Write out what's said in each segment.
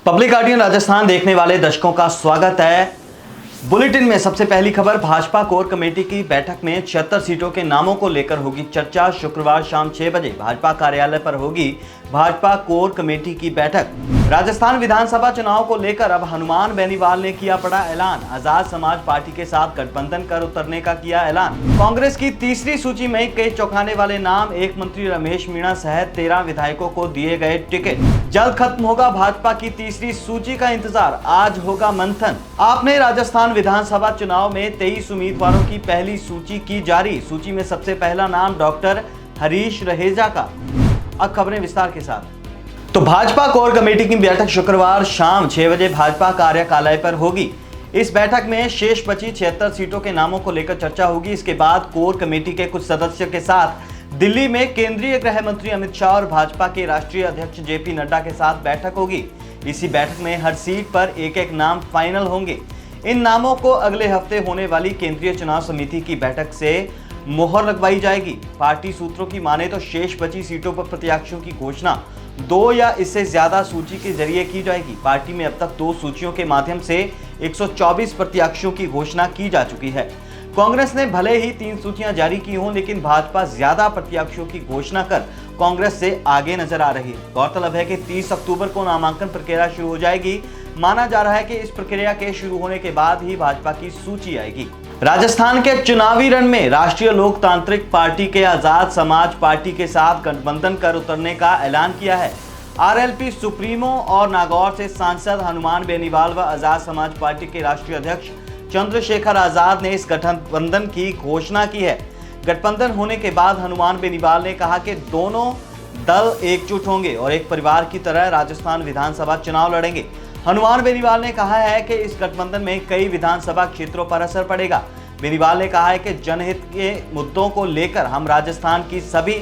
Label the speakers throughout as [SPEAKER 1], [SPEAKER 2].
[SPEAKER 1] Public guardian Rajasthan देखने वाले दर्शकों का स्वागत है। बुलेटिन में सबसे पहली खबर, भाजपा कोर कमेटी की बैठक में 76 सीटों के नामों को लेकर होगी चर्चा। शुक्रवार शाम 6 बजे भाजपा कार्यालय पर होगी भाजपा कोर कमेटी की बैठक। राजस्थान विधानसभा चुनाव को लेकर अब हनुमान बेनीवाल ने किया बड़ा ऐलान। आजाद समाज पार्टी के साथ गठबंधन कर उतरने का किया ऐलान। कांग्रेस की तीसरी सूची में कई चौंकाने वाले नाम, एक मंत्री रमेश मीणा सहित 13 विधायकों को दिए गए टिकट। जल्द खत्म होगा भाजपा की तीसरी सूची का इंतजार, आज होगा मंथन। आपने राजस्थान विधानसभा चुनाव में 23 उम्मीदवारों की पहली सूची की जारी। सूची में सबसे पहला नाम डॉक्टर हरीश रहेजा का। अब खबरें विस्तार के साथ। तो भाजपा कोर कमेटी की बैठक शुक्रवार शाम 6 बजे भाजपा कार्यालय पर होगी। इस बैठक में शेष बची 76 सीटों के नामों को लेकर चर्चा होगी। इसके बाद कोर कमेटी के कुछ सदस्यों के साथ दिल्ली में केंद्रीय गृह मंत्री अमित शाह और भाजपा के राष्ट्रीय अध्यक्ष जेपी नड्डा के साथ बैठक होगी। इसी बैठक में हर सीट पर एक एक नाम फाइनल होंगे। इन नामों को अगले हफ्ते होने वाली केंद्रीय चुनाव समिति की बैठक से मोहर लगवाई जाएगी। पार्टी सूत्रों की माने तो शेष बची सीटों पर प्रत्याशियों की घोषणा 2 या इससे ज्यादा सूची के जरिए की जाएगी। पार्टी में अब तक 2 सूचियों के माध्यम से 124 प्रत्याशियों की घोषणा की जा चुकी है। कांग्रेस ने भले ही 3 सूचियां जारी की हों, लेकिन भाजपा ज्यादा प्रत्याशियों की घोषणा कर कांग्रेस से आगे नजर आ रही है। गौरतलब है कि 30 अक्टूबर को नामांकन प्रक्रिया शुरू हो जाएगी। माना जा रहा है कि इस प्रक्रिया के शुरू होने के बाद ही भाजपा की सूची आएगी। राजस्थान के चुनावी रण में राष्ट्रीय लोकतांत्रिक पार्टी के आजाद समाज पार्टी के साथ गठबंधन कर उतरने का ऐलान किया है। आरएलपी सुप्रीमो और नागौर से सांसद हनुमान बेनीवाल व आजाद समाज पार्टी के राष्ट्रीय अध्यक्ष चंद्रशेखर आजाद ने इस गठबंधन की घोषणा की है। गठबंधन होने के बाद हनुमान बेनीवाल ने कहा कि दोनों दल एकजुट होंगे और एक परिवार की तरह राजस्थान विधानसभा चुनाव लड़ेंगे। हनुमान बेनीवाल ने कहा है कि इस गठबंधन में कई विधानसभा क्षेत्रों पर असर पड़ेगा। बेनीवाल ने कहा है कि जनहित के मुद्दों को लेकर हम राजस्थान की सभी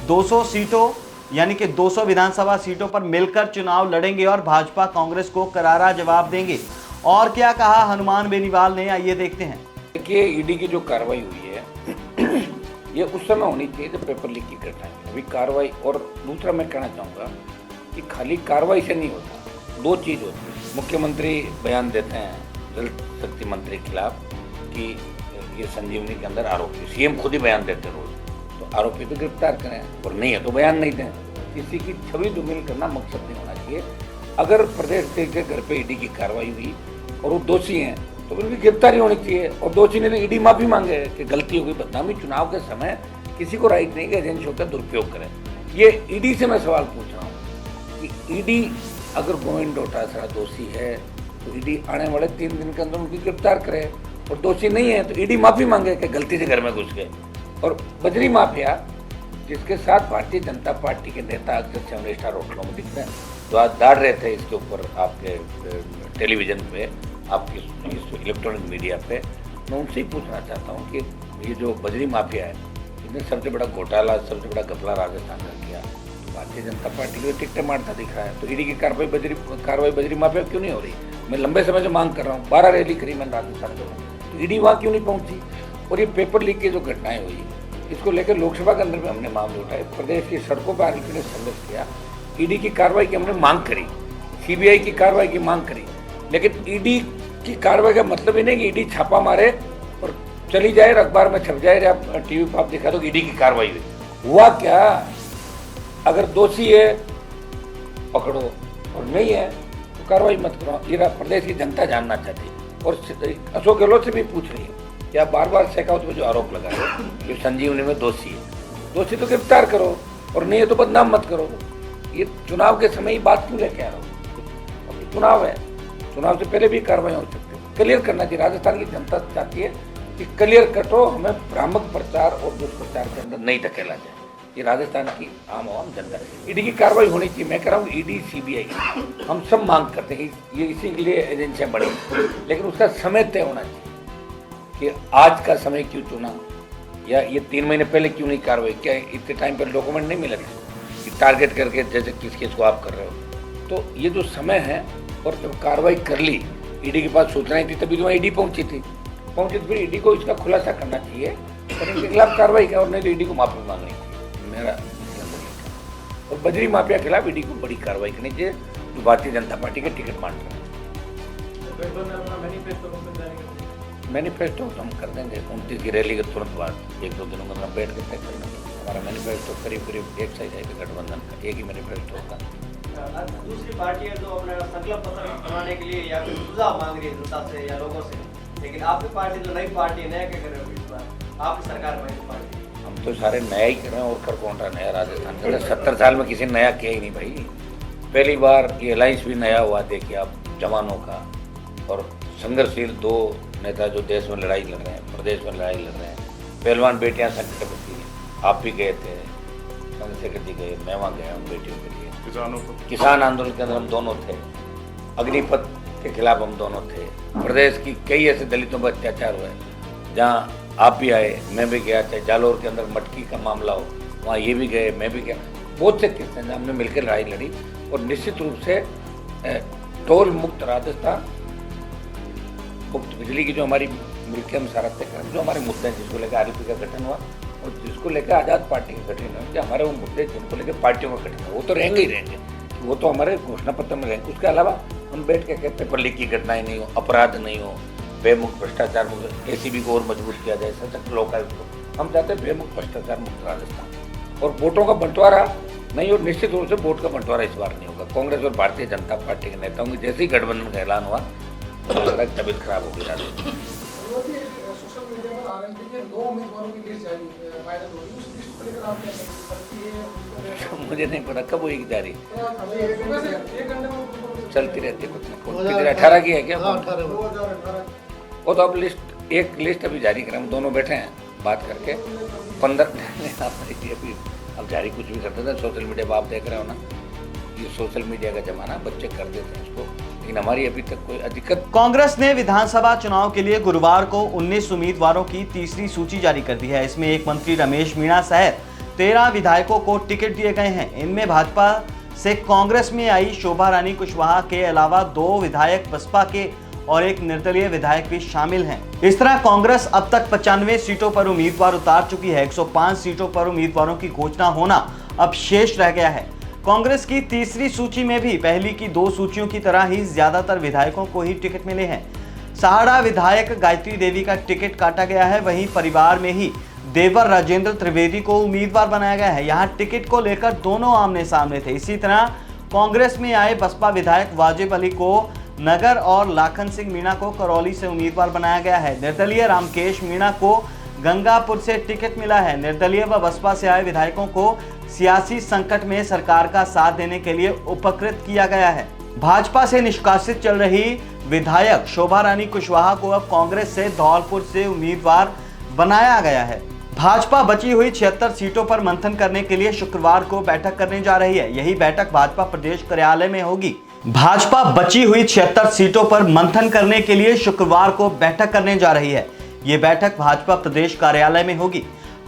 [SPEAKER 1] 200 सीटों यानी कि 200 विधानसभा सीटों पर मिलकर चुनाव लड़ेंगे और भाजपा कांग्रेस को करारा जवाब देंगे। और क्या कहा हनुमान बेनीवाल ने, आइए देखते हैं।
[SPEAKER 2] देखिए, ईडी की जो कार्रवाई हुई है ये उस समय होनी चाहिए जब पेपर लीक की घटना है। अभी कार्रवाई, और दूसरा मैं कहना चाहूँगा कि खाली कार्रवाई से नहीं होता, 2 चीज़ होती है। मुख्यमंत्री बयान देते हैं जल शक्ति मंत्री के खिलाफ कि ये संजीवनी के अंदर आरोपी, सीएम खुद ही बयान देते रोज, तो आरोपी तो गिरफ्तार करें, और नहीं है तो बयान नहीं दें। किसी की छवि धूमिल करना मकसद नहीं होना चाहिए। अगर प्रदेश के घर पे ईडी की कार्रवाई हुई और वो दोषी हैं तो उनकी गिरफ्तारी होनी चाहिए, और दोषी ने ईडी माफी मांगे कि गलती हो गई, बदनामी। चुनाव के समय किसी को राइट नहीं कि एजेंसियों का दुरुपयोग करें। ये ईडी से मैं सवाल पूछ रहा हूँ कि ईडी अगर गोविंद डोटासरा दोषी है तो ईडी आने वाले 3 दिन के अंदर उनकी गिरफ्तार करे, और दोषी नहीं है तो ईडी माफी मांगे कि गलती से घर में घुस गए। और बजरी माफिया, जिसके साथ भारतीय जनता पार्टी के नेता अक्सर 7 स्टार होटलों में दिखते हैं, तो दाड़ रहे थे इसके ऊपर आपके टेलीविजन पे, आपकी इलेक्ट्रॉनिक मीडिया पे। मैं उनसे ही पूछना चाहता हूँ कि ये जो बजरी माफिया है, इसने सबसे बड़ा घोटाला, सबसे बड़ा घपला राजस्थान में किया, भारतीय जनता पार्टी को टिकटें मारता दिख रहा है, तो ईडी की कार्रवाई बजरी माफिया क्यों नहीं हो रही? मैं लंबे समय से मांग कर रहा हूँ, 12 रैली करी मैंने राजस्थान में, तो ईडी वहाँ क्यों नहीं पहुँची? और ये पेपर लीक की जो घटनाएं हुई, इसको लेकर लोकसभा के अंदर में हमने मामले उठाए, प्रदेश की सड़कों पर आरएलपी ने संघर्ष किया, ईडी की कार्रवाई की हमने मांग करी, सीबीआई की कार्रवाई की मांग करी। लेकिन ईडी की कार्रवाई का मतलब ही नहीं कि ईडी छापा मारे और चली जाए, अखबार में छप जाए, या टीवी पर आप दिखा दो ईडी की कार्रवाई हुई। हुआ क्या? अगर दोषी है पकड़ो, और नहीं है तो कार्रवाई मत करो। ये प्रदेश की जनता जानना चाहती है, और अशोक गहलोत से भी पूछ रही है कि आप बार शेखावत पर जो आरोप लगा रहे हो कि संजीवनी में दोषी है, दोषी तो गिरफ्तार करो, और नहीं है तो बदनाम मत करो। ये चुनाव के समय ही बात क्यों लेके आ रहा हो? अब चुनाव है, चुनाव से पहले भी कार्रवाई हो सकती है। क्लियर करना चाहिए। राजस्थान की जनता चाहती है कि क्लियर कटो, हमें भ्रामक प्रचार और दुष्प्रचार के अंदर नहीं धकेला जाए। ये राजस्थान की आम जनता, ईडी की कार्रवाई होनी चाहिए। मैं कह रहा हूँ ईडी, सीबीआई, हम सब मांग करते हैं कि ये इसी के लिए एजेंसियाँ बढ़ी, लेकिन उसका समय तय होना चाहिए कि आज का समय क्यों चुना, या ये 3 महीने पहले क्यों नहीं कार्रवाई? क्या इतने टाइम पर डॉक्यूमेंट नहीं मिले कि टारगेट करके जैसे किस केस को आप कर रहे हो? तो ये जो समय है, और जब कार्रवाई कर ली, ईडी के पास सूचनाएं थी, तभी तो ईडी पहुंची थी, तो फिर ईडी को इसका खुलासा करना चाहिए और इनके खिलाफ कार्रवाई कर, और नहीं तो ईडी को माफी मांगनी चाहिए। मेरा और बजरी माफिया के खिलाफ ईडी को बड़ी कार्रवाई करनी चाहिए, भारतीय जनता पार्टी के टिकट बांट रहे हैं। मैनिफेस्टो तो हम कर देंगे 29 की रैली के तुरंत बाद, 1-2 दिनों के अंदर बैठ के तय कर लेंगे। हमारा मैनिफेस्टो करीब एक साइज है गठबंधन का, एक ही मैनिफेस्टो होगा।
[SPEAKER 3] दूसरी पार्टियां जो अपना संकल्प पत्र बनाने के लिए या फिर सुझाव मांग रही है जनता से या लोगों से, लेकिन आपकी पार्टी जो नई पार्टी है, नया क्या कर रहे हो इस बार आपकी सरकार में पार्टी?
[SPEAKER 2] हम तो सारे नया ही कर रहे हैं और कर कौन रहा नया राजस्थान का? 70 साल में किसी ने नया किया ही नहीं भाई। पहली बार ये अलायंस भी नया हुआ, देखिए आप, जवानों का और संघर्षशील 2 नेता जो देश में लड़ाई लड़ रहे हैं, प्रदेश में लड़ाई लड़ रहे हैं। पहलवान बेटियां संकट में थी, आप भी गए थे, संघ सेक्रेटरी गए, मैं वहाँ गया हूँ बेटियों के लिए। किसान आंदोलन के अंदर हम दोनों थे, अग्निपथ के खिलाफ हम दोनों थे। प्रदेश की कई ऐसे दलितों पर अत्याचार हुए जहाँ आप भी आए, मैं भी गया, चाहे जालोर के अंदर मटकी का मामला हो, वहाँ ये भी गए, मैं भी गया। बहुत से किस्से हैं हमने मिलकर लड़ाई लड़ी और निश्चित रूप से टोल मुक्त राजस्थान, मुक्त बिजली की जो हमारी मिलकर हम सारा तय करें, जो हमारे मुद्दे हैं जिसको लेकर आरपी का गठन हुआ और जिसको लेकर आज़ाद पार्टी का गठन हुआ, हमारे वो मुद्दे जिनको लेकर पार्टियों का गठन हुआ, वो तो रहेंगे ही रहेंगे, वो तो हमारे घोषणा पत्र में रहेंगे। उसके अलावा हम बैठ के कहते पेपर लीक की घटनाएं नहीं हो, अपराध नहीं हो, बेमुक्त भ्रष्टाचार मुक्त, एसीबी को और मजबूत किया जाए, सशक्त लोकायुक्त को। हम चाहते हैं बेमुक्त भ्रष्टाचार मुक्त राजस्थान। और वोटों का बंटवारा नहीं, और निश्चित रूप से वोट का बंटवारा इस बार नहीं होगा। कांग्रेस और भारतीय जनता पार्टी के नेताओं की जैसे ही गठबंधन का ऐलान हुआ तो लग रहा है तबीयत खराब हो गई राजस्थान।
[SPEAKER 4] सोशल मीडिया पर आरएनपी के 2 उम्मीदवारों की लिस्ट जारी वायरल हो रही है, उस लिस्ट को लेकर आप क्या कहेंगे?
[SPEAKER 2] मुझे नहीं पता कब होगी जारी,
[SPEAKER 4] एक घंटे में
[SPEAKER 2] चलती रहती है कुछ ना कुछ। 18 की है क्या?
[SPEAKER 4] 2018
[SPEAKER 2] वो तो अब एक लिस्ट अभी जारी करें, हम दोनों बैठे हैं बात करके 15 अभी अब जारी कुछ भी करते थे। सोशल मीडिया पर आप देख रहे हो ना, ये सोशल मीडिया का जमाना, बच्चे कर देते हैं इसको, लेकिन हमारी अभी तक कोई अधिकत।
[SPEAKER 1] कांग्रेस ने विधानसभा चुनाव के लिए गुरुवार को 19 उम्मीदवारों की तीसरी सूची जारी कर दी है। इसमें एक मंत्री रमेश मीणा सहित 13 विधायकों को टिकट दिए गए हैं। इनमें भाजपा से कांग्रेस में आई शोभा रानी कुशवाहा के अलावा 2 विधायक बसपा के और एक निर्दलीय विधायक भी शामिल हैं। इस तरह कांग्रेस अब तक 95 सीटों पर उम्मीदवार उतार चुकी है। 105 सीटों पर उम्मीदवारों की घोषणा होना अब शेष रह गया है। कांग्रेस की तीसरी सूची में भी पहली की 2 सूचियों की तरह ही ज्यादातर विधायकों को ही टिकट मिले हैं। सहाड़ा विधायक गायत्री देवी का टिकट काटा गया है, वहीं परिवार में ही देवर राजेंद्र त्रिवेदी को उम्मीदवार बनाया गया है। यहाँ टिकट को लेकर दोनों आमने सामने थे। इसी तरह कांग्रेस में आए बसपा विधायक वाजिब अली को नगर और लाखन सिंह मीणा को करौली से उम्मीदवार बनाया गया है। निर्दलीय रामकेश मीणा को गंगापुर से टिकट मिला है। निर्दलीय व बसपा से आए विधायकों को सियासी संकट में सरकार का साथ देने के लिए उपकृत किया गया है। भाजपा से निष्कासित चल रही विधायक शोभा रानी कुशवाहा को अब कांग्रेस से धौलपुर से उम्मीदवार बनाया गया है। भाजपा बची हुई 76 सीटों पर मंथन करने के लिए शुक्रवार को बैठक करने जा रही है। यही बैठक भाजपा प्रदेश कार्यालय में होगी। भाजपा बची हुई 76 सीटों पर मंथन करने के लिए शुक्रवार को बैठक करने जा रही है। ये बैठक भाजपा प्रदेश कार्यालय में होगी।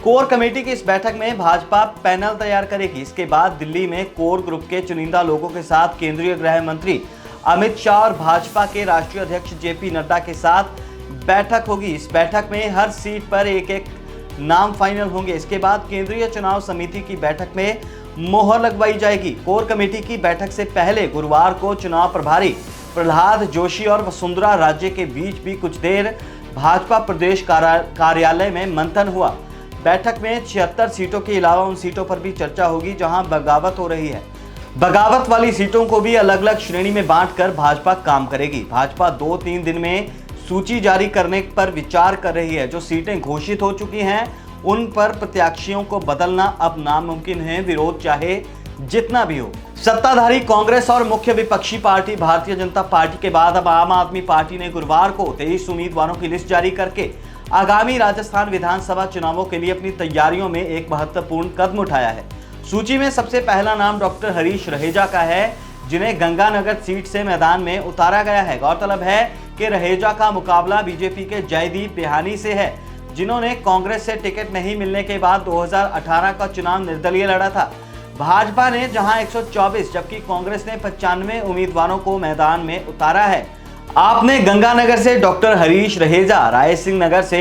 [SPEAKER 1] कोर कमेटी की इस बैठक में भाजपा पैनल तैयार करेगी। इसके बाद दिल्ली में कोर ग्रुप के चुनिंदा लोगों के साथ केंद्रीय गृह मंत्री अमित शाह और भाजपा के राष्ट्रीय अध्यक्ष जेपी नड्डा के साथ बैठक होगी। इस बैठक में हर सीट पर एक नाम फाइनल होंगे। इसके बाद केंद्रीय चुनाव समिति की बैठक में मोहर लगवाई जाएगी। कोर कमेटी की बैठक से पहले गुरुवार को चुनाव प्रभारी प्रहलाद जोशी और वसुंधरा राजे के बीच भी कुछ देर भाजपा प्रदेश कार्यालय में मंथन हुआ। बैठक में 76 सीटों के अलावा उन सीटों पर भी चर्चा होगी जहां बगावत हो रही है। बगावत वाली सीटों को भी अलग अलग श्रेणी में बांटकर भाजपा काम करेगी। भाजपा 2-3 दिन में सूची जारी करने पर विचार कर रही है। जो सीटें घोषित हो चुकी हैं उन पर प्रत्याशियों को बदलना अब नामुमकिन है, विरोध चाहे जितना भी हो। सत्ताधारी कांग्रेस और मुख्य विपक्षी पार्टी भारतीय जनता पार्टी के बाद अब आम आदमी पार्टी ने गुरुवार को 23 उम्मीदवारों की लिस्ट जारी करके आगामी राजस्थान विधानसभा चुनावों के लिए अपनी तैयारियों में एक महत्वपूर्ण कदम उठाया है। सूची में सबसे पहला नाम डॉक्टर हरीश रहेजा का है, जिन्हें गंगानगर सीट से मैदान में उतारा गया है। गौरतलब है कि रहेजा का मुकाबला बीजेपी के जयदीप बेहानी से है, जिन्होंने कांग्रेस से टिकट नहीं मिलने के बाद 2018 का चुनाव निर्दलीय लड़ा था। भाजपा ने जहां 124 जबकि कांग्रेस ने 95 उम्मीदवारों को मैदान में उतारा है। आपने गंगानगर से डॉक्टर हरीश रहेजा, रायसिंह नगर से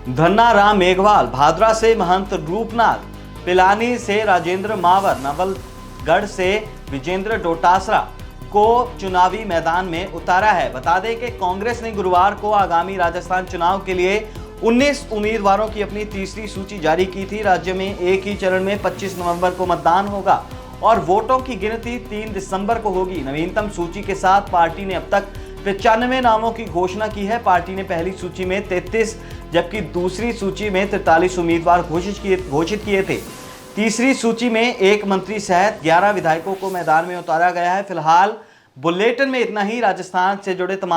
[SPEAKER 1] धन्ना राम मेघवाल, भादरा से महंत रूपनाथ, पिलानी से राजेंद्र मावर, नवलगढ़ से विजेंद्र डोटासरा, को चुनावी मैदान में उतारा है। बता दें कि कांग्रेस ने गुरुवार को आगामी राजस्थान चुनाव के लिए 19 उम्मीदवारों की अपनी तीसरी सूची जारी की थी। राज्य में एक ही चरण में 25 नवंबर को मतदान होगा और वोटों की गिनती 3 दिसंबर को होगी। नवीनतम सूची के साथ पार्टी ने अब तक 95 नामों की घोषणा की है। पार्टी ने पहली सूची में 33 जबकि दूसरी सूची में 43 उम्मीदवार घोषित किए थे। तीसरी सूची में एक मंत्री सहित 11 विधायकों को मैदान में उतारा गया है। फिलहाल बुलेटिन में इतना ही। राजस्थान से जुड़े तमाम